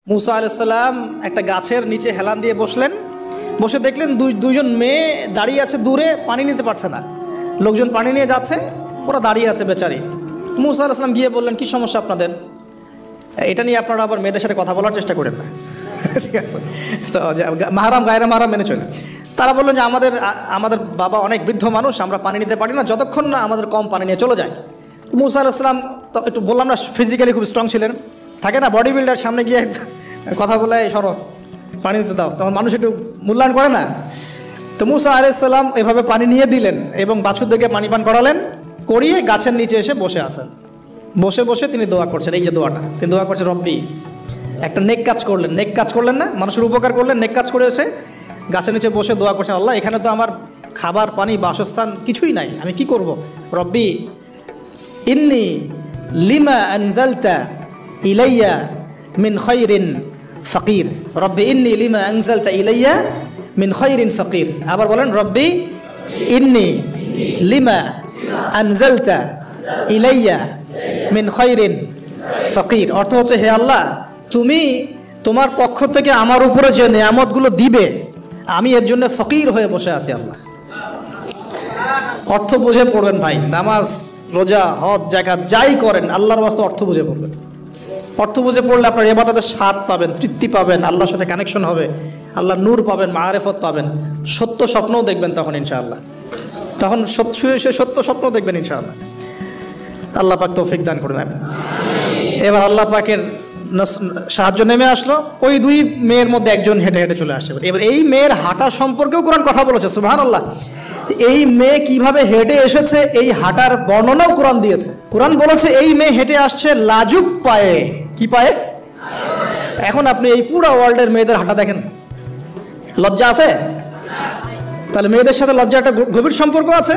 মুসা আলাইহিস সালাম একটা গাছের নিচে হেলান দিয়ে বসলেন, বসে দেখলেন দুইজন মেয়ে দাঁড়িয়ে আছে দূরে, পানি নিতে পারছে না। লোকজন পানি নিয়ে যাচ্ছে, ওরা দাঁড়িয়ে আছে বেচারি। মুসা আলাইহিস সালাম গিয়ে বললেন, কি সমস্যা আপনাদের? এটা নিয়ে আপনারা আবার মেয়েদের সাথে কথা বলার চেষ্টা করেন না, ঠিক আছে? তো মাহারাম গায়রা মাহারাম মেনে চলে। তারা বললেন যে আমাদের বাবা অনেক বৃদ্ধ মানুষ, আমরা পানি নিতে পারি না যতক্ষণ না আমাদের কম পানি নিয়ে চলে যায়। মুসা আলাইহিস সালাম তো একটু বললাম না, ফিজিক্যালি খুব স্ট্রং ছিলেন, থাকে না বডি বিল্ডার, সামনে গিয়ে কথা বলে সরো পানি দিতে দাও, তখন মানুষ একটু মূল্যায়ন করে না। তো মুসা আলাইহিস সালাম এভাবে পানি নিয়ে দিলেন এবং বাছুরদেরকে পানি পান করালেন, করিয়ে গাছের নিচে এসে বসে আছেন। বসে বসে তিনি দোয়া করছেন, এই যে দোয়াটা তিনি দোয়া করছেন, রব্বি, একটা নেক কাজ করলেন, নেক কাজ করলেন না, মানুষের উপকার করলেন, নেক কাজ করে এসে গাছের নিচে বসে দোয়া করছেন, আল্লাহ এখানে তো আমার খাবার পানি বাসস্থান কিছুই নাই, আমি কি করব? রব্বি ইন্নি লিমা আনজালতা ইলাইয়া মিন খায়রিন ফকির, রব্বি ইন্নি লিমা আনজালতা ইলাইয়া মিন খায়রিন ফকির। আবার বলেন, রব্বি ইন্নি লিমা আনজালতা ইলাইয়া মিন খায়রিন ফকির। অর্থ হচ্ছে, হে আল্লাহ, তুমি তোমার পক্ষ থেকে আমার উপরে যে নিয়ামতগুলো দিবে, আমি এর জন্য ফকির হয়ে বসে আছি আল্লাহ। অর্থ বুঝে পড়বেন ভাই, নামাজ রোজা হজ জাকাত যাই করেন আল্লাহর ওয়াস্তে অর্থ বুঝে পড়বেন। অর্থ বুঝে পড়লে আপনার ইবাদতের স্বাদ পাবেন, তৃপ্তি পাবেন, আল্লাহর সাথে কানেকশন হবে, আল্লাহর নূর পাবেন, মাআরিফত পাবেন, সত্য স্বপ্নও দেখবেন তখন ইনশাআল্লাহ। তখন সত্য স্বপ্ন দেখবেন ইনশাআল্লাহ। আল্লাহ পাক তৌফিক দান করে নেন। এবার আল্লাহ পাকের সাহায্য নেমে আসলো, ওই দুই মেয়ের মধ্যে একজন হেঁটে হেঁটে চলে আসে। এবার এই মেয়ের হাঁটা সম্পর্কেও কোরআন কথা বলেছে, সুবহানাল্লাহ। এই মেয়ে কিভাবে হেঁটে এসেছে এই হাঁটার বর্ণনাও কোরআন দিয়েছে। কোরআন বলেছে এই মেয়ে হেঁটে আসছে লাজুক পায়ে। কি পায়ে? এখন আপনি এই পুরো ওয়ার্ল্ডের মেয়েদের হাঁটা দেখেন, লজ্জা আছে? তাহলে মেয়েদের সাথে লজ্জা একটা গভীর সম্পর্ক আছে।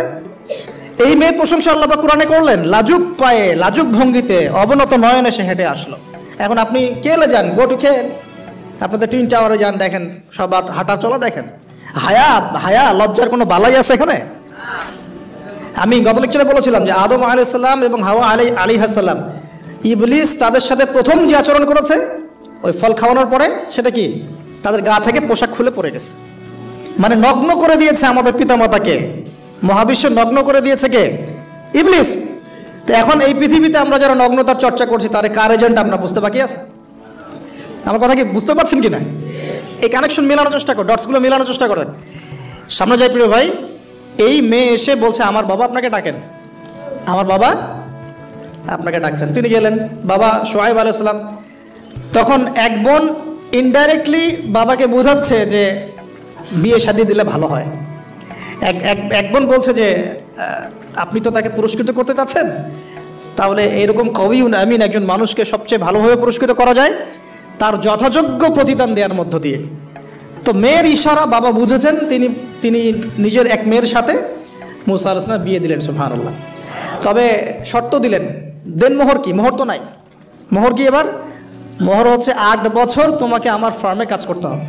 এই মেয়ের প্রশংসা আল্লাহ পাক কোরআনে করলেন, লাজুক পায়ে লাজুক ভঙ্গিতে অবনত নয়নে সে হেঁটে আসলো। এখন আপনি কেলে যান, গো টু খেল, আপনাদের টুইন টাওয়ারে যান, দেখেন সবার হাঁটা চলা দেখেন। হায়া লজ্জার কোনো বালাই আছে এখানে? আমি গত লেকচারে বলেছিলাম যে আদম আলাইহিস সালাম এবং হাওয়া আলাইহিস সালাম, ইবলিস তাদের সাথে প্রথম যে আচরণ করেছে ওই ফল খাওয়ানোর পরে, সেটা কি? তাদের গা থেকে পোশাক খুলে পড়ে গেছে, মানে নগ্ন করে দিয়েছে আমাদের পিতামাতাকে। মহাবিশ্ব নগ্ন করে দিয়েছে কে? ইবলিস। তো এখন এই পৃথিবীতে আমরা যারা নগ্নতার চর্চা করছি, তার কার এজেন্ট আমরা বুঝতে বাকি আছে? আমার কথা কি বুঝতে পারছেন কিনা? এই কানেকশন মেলানোর চেষ্টা করেন, ডটসগুলো মেলানোর চেষ্টা করেন। সামনে যাই প্রিয় ভাই, এই মেয়ে এসে বলছে, আমার বাবা আপনাকে ডাকেন, আমার বাবা আপনাকে ডাকছেন। তিনি গেলেন, বাবা শুআয়ব আলাইহিস সালাম। তখন এক বোন ইনডাইরেক্টলি বাবাকে বোঝাচ্ছে যে বিয়ে শাদী দিলে ভালো হয়। এক বোন বলছে যে আপনি তো তাকে পুরস্কৃত করতে চাচ্ছেন, তাহলে এরকম কবিউন আমিন একজন মানুষকে সবচেয়ে ভালোভাবে পুরস্কৃত করা যায় তার যথাযোগ্য প্রতিদান দেওয়ার মধ্য দিয়ে। তো মেয়ের ইশারা বাবা বুঝেছেন, তিনি নিজের এক মেয়ের সাথে মুসা আলাইহিস সালাম বিয়ে দিলেন, সুবহানাল্লাহ। তবে শর্ত দিলেন, দেন মোহর কি? মোহর তো নাই। মোহর কি এবার? মোহর হচ্ছে 8 বছর তোমাকে আমার ফার্মে কাজ করতে হবে।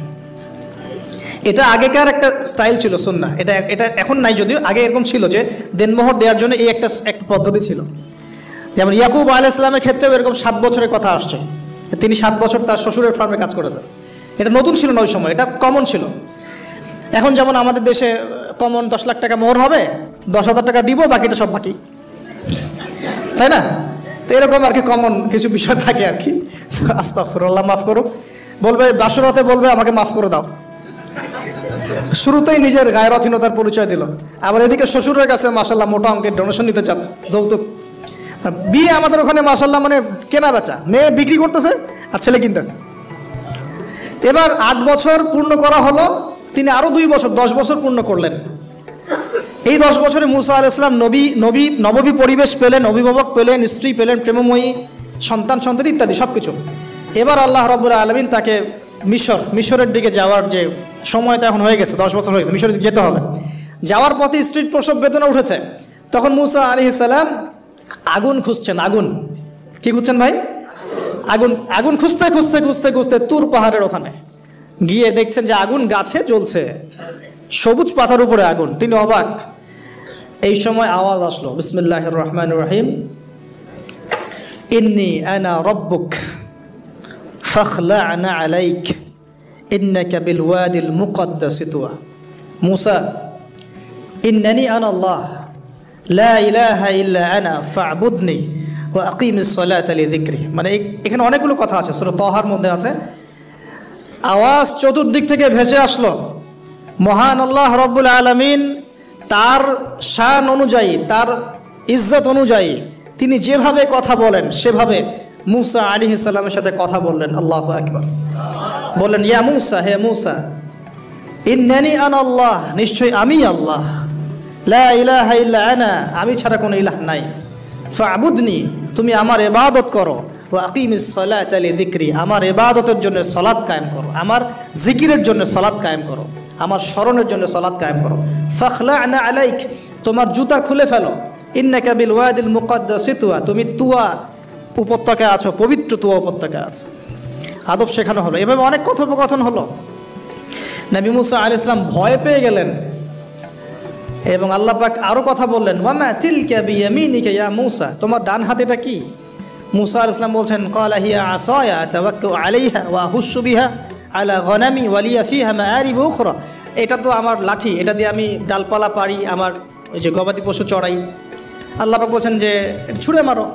এটা আগেকার একটা স্টাইল ছিল, সুন্নাহ। এটা এখন নাই, যদিও আগে এরকম ছিল যে দেনমোহর দেওয়ার জন্য এই একটা পদ্ধতি ছিল। যেমন ইয়াকুব আলাইহিস সালামের ক্ষেত্রেও এরকম 7 বছরের কথা আসছে, তিনি 7 বছর তার শ্বশুরের ফার্মে কাজ করেছেন। এটা নতুন ছিল না ওই সময়, এটা কমন ছিল। এখন যেমন আমাদের দেশে কমন 10 লাখ টাকা মোহর হবে, 10,000 টাকা দিব, বাকিটা সব বাকি, তাই না? তো এরকম আর কি কমন কিছু বিষয় থাকে আর কি। আস্তাগফিরুল্লাহ, মাফ করুক। বলবে বাসরাতে, বলবে আমাকে মাফ করে দাও। শুরুতেই নিজের গায়রথহীনতার পরিচয় দিল। আবার এদিকে শ্বশুরের কাছে মাশাআল্লাহ মোটা অঙ্কের ডোনেশন নিতে চাচ্ছে, যৌতুক। বিয়ে আমাদের ওখানে মাশাআল্লাহ মানে কেনা বেচা, মেয়ে বিক্রি করতেছে আর ছেলে কিনতেছে। এবার 8 বছর পূর্ণ করা হলো, তিনি আরো 2 বছর 10 বছর পূর্ণ করলেন। এই 10 বছরে মুসা আলাইহিস সালাম নববী পরিবেশ পেলেন, অভিভাবক পেলেন, স্ত্রী পেলেন, প্রেমময়ী সন্তান ইত্যাদি সবকিছু। এবার আল্লাহ রাব্বুল আলামিন তাকে মিশরের দিকে যাওয়ার যে সময়টা এখন হয়ে গেছে, 10 বছর হয়ে গেছে, মিশরের দিকে যেতে হবে। যাওয়ার পথে স্ত্রীর প্রসব বেদনা উঠেছে। তখন মুসা আলাইহিস সালাম আগুন খুঁজছেন। আগুন কি খুঁজছেন ভাই? আগুন খুঁজতে তুর পাহাড়ের ওখানে গিয়ে দেখছেন যে আগুন গাছে জ্বলছে, সবুজ পাতার উপরে আগুন। তিনি অবাক। এই সময় আওয়াজ আসলো, বিসমিল্লাহির রহমানির রহিম, ইন্নী আনা রব্বুক ফাখলা'না আলাইক ইন্নাকা বিল ওয়াদিল মুকদ্দাসি তুয়া। মূসা ইন্নানি আনা আল্লাহ লা ইলাহা ইল্লা আনা ফা'বুদনি ওয়া আকিমিস সালাতা লিযিকরি। মানে এখানে অনেকগুলো কথা আছে, সূরা তাহার মধ্যে আছে। আওয়াজ চতুর্দিক থেকে ভেসে আসলো, মহান আল্লাহ রব্বুল আলামিন তার শান অনুযায়ী, তার ইজ্জত অনুযায়ী তিনি যেভাবে কথা বলেন সেভাবে মূসা আলাইহিস সালামের সাথে কথা বললেন। আল্লাহু আকবার। বললেন, ইয়া মূসা, হে মূসা, ইন্নানি আনা আল্লাহ, নিশ্চয়ই আমি আল্লাহ, লা ইলাহা ইল্লা আনা, আমি ছাড়া কোনো ইলাহ নাই, ফা'বুদনি, তুমি আমার ইবাদত করো, ওয়া আকিমিস সালাতা লিযিকরি, আমার ইবাদতের জন্য সালাত কায়েম করো, আমার জিকিরের জন্য সালাত কায়েম করো, আমার স্মরণের জন্য সালাত কায়েম করো। ফাখলা'না আলাইক, তোমার জুতা খুলে ফেলো, ইন্নাকা বিল ওয়াদিল মুকদ্দাসি তুয়া, তুমি তুয়া উপত্যকায় আছো, পবিত্র তুয়া উপত্যকায় আছো। আদব শেখানো হলো, এভাবে অনেক কথোপকথন হলো। নবী মূসা আলাইহিস সালাম ভয় পেয়ে গেলেন এবং আল্লাহ পাক আরো কথা বললেন, ওয়ামা তিলকা বিয়ামিনিকা ইয়া মূসা, তোমার ডান হাতেটা কি? মূসা আলাইহিস সালাম বলছেন, ক্বালা হিয়া আসায়া আতাওয়াক্কাউ আলাইহা ওয়া আহুশু বিহা আলা গনামি ওয়া লিয়া ফিহা মাআরিব উখরা, এটা তো আমার লাঠি, এটা দিয়ে আমি ডালপালা পারি, আমার ওই যে গবাদি পশু চড়াই। আল্লাহ পাক বলছেন যে এটা ছুঁড়ে মারো,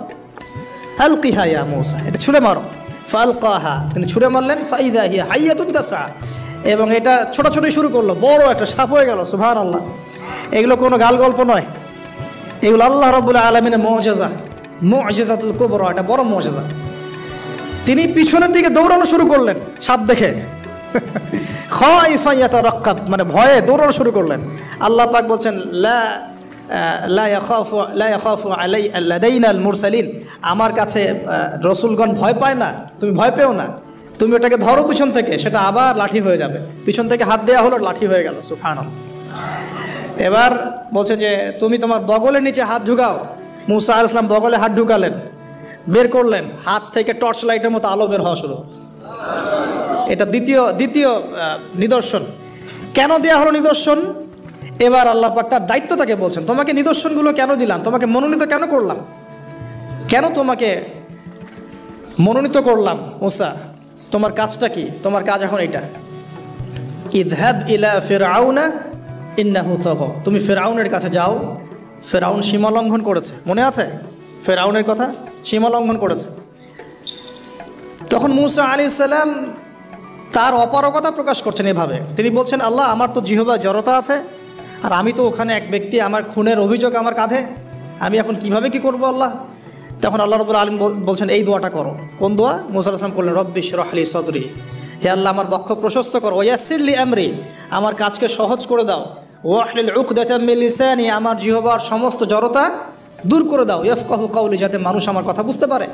আলকিহা ইয়া মূসা, এটা ছুঁড়ে মারো। ফালকাহা, তিনি ছুঁড়ে মারলেন, ফাইদা হিয়া হাইয়াতুন তাসা, এবং এটা ছোটাছুটি শুরু করলো, বড় একটা সাপ হয়ে গেল। সুবহানাল্লাহ। এগুলো কোনো গাল গল্প নয়, এগুলো আল্লাহ রাব্বুল আলামিনের মুজিজা, মুজিজাতুল কুবরা, এটা বড় মুজিজা। তিনি পিছনের দিকে দৌড়ানো শুরু করলেন সাপ দেখে, খাইফা ইয়াতারাক্কাব, মানে ভয়ে দৌড়ানো শুরু করলেন। আল্লাহ পাক বলছেন, লা ইয়াখাফু লাদাইনাল মুরসালিন, আমার কাছে রসুলগণ ভয় পায় না, তুমি ভয় পেও না, তুমি ওটাকে ধরো পিছন থেকে, সেটা আবার লাঠি হয়ে যাবে। পিছন থেকে হাত দেওয়া হলো, লাঠি হয়ে গেল। সুবহানাল্লাহ। এবার বলছে যে তুমি তোমার বগলের নিচে হাত ঢুকাও। মূসা আলাইহিস সালাম বগলে হাত ঢুকালেন, বের করলেন, হাত থেকে টর্চ লাইটের মতো আলো বের হওয়া শুরু। এটা দ্বিতীয় নিদর্শন। কেন দেয়া হলো নিদর্শন? এবার আল্লাহ পাক তার দায়িত্ব তাকে বলছেন, তোমাকে নিদর্শনগুলো কেন দিলাম, তোমাকে মনোনীত কেন করলাম, কেন তোমাকে মনোনীত করলাম মূসা, তোমার কাজটা কি? তোমার কাজ এখন এটা, ইযহাব ইলা ফিরআউনা ইন্নাহু তাগা, তুমি ফিরআউনের কাছে যাও। ফিরআউন সীমা লঙ্ঘন করেছে, মনে আছে ফিরআউনের কথা? সীমা লঙ্ঘন করেছে। তখন মূসা আলাইহিস সালাম তার অপারগতা প্রকাশ করছেন এভাবে, তিনি বলছেন, আল্লাহ, আমার তো জিহ্বা জড়তা আছে, আর আমি তো ওখানে এক ব্যক্তি, আমার খুনের অভিযোগ আমার কাঁধে, আমি এখন কিভাবে কি করব আল্লাহ? তখন আল্লাহ রাব্বুল আলামিন বলছেন, এই দোয়াটা করো। কোন দোয়া? মূসা আলাইহিস সালাম করলেন, রব্বি ইশরাহ লি সাদরি, হে আল্লাহ, আমার বক্ষ প্রশস্ত করো, ওয়াসসির লি আমরি, আমার কাজকে সহজ করে দাও, ওয়াহলিল উকদাতাম মিন লিসানি, আমার জিহ্বার সমস্ত জড়তা দূর করে দাও, ইয়াফকাহু কাওলি, যাতে মানুষ আমার কথা বুঝতে পারে।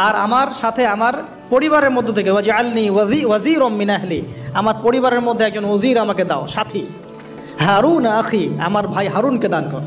আর আমার সাথে আমার পরিবারের মধ্য থেকে ওয়াজআলনি ওয়াজিরাম মিন আহলি, আমার পরিবারের মধ্যে একজন ওজির আমাকে দাও, সাথী। হারুন আখি, আমার ভাই হারুনকে দান কর।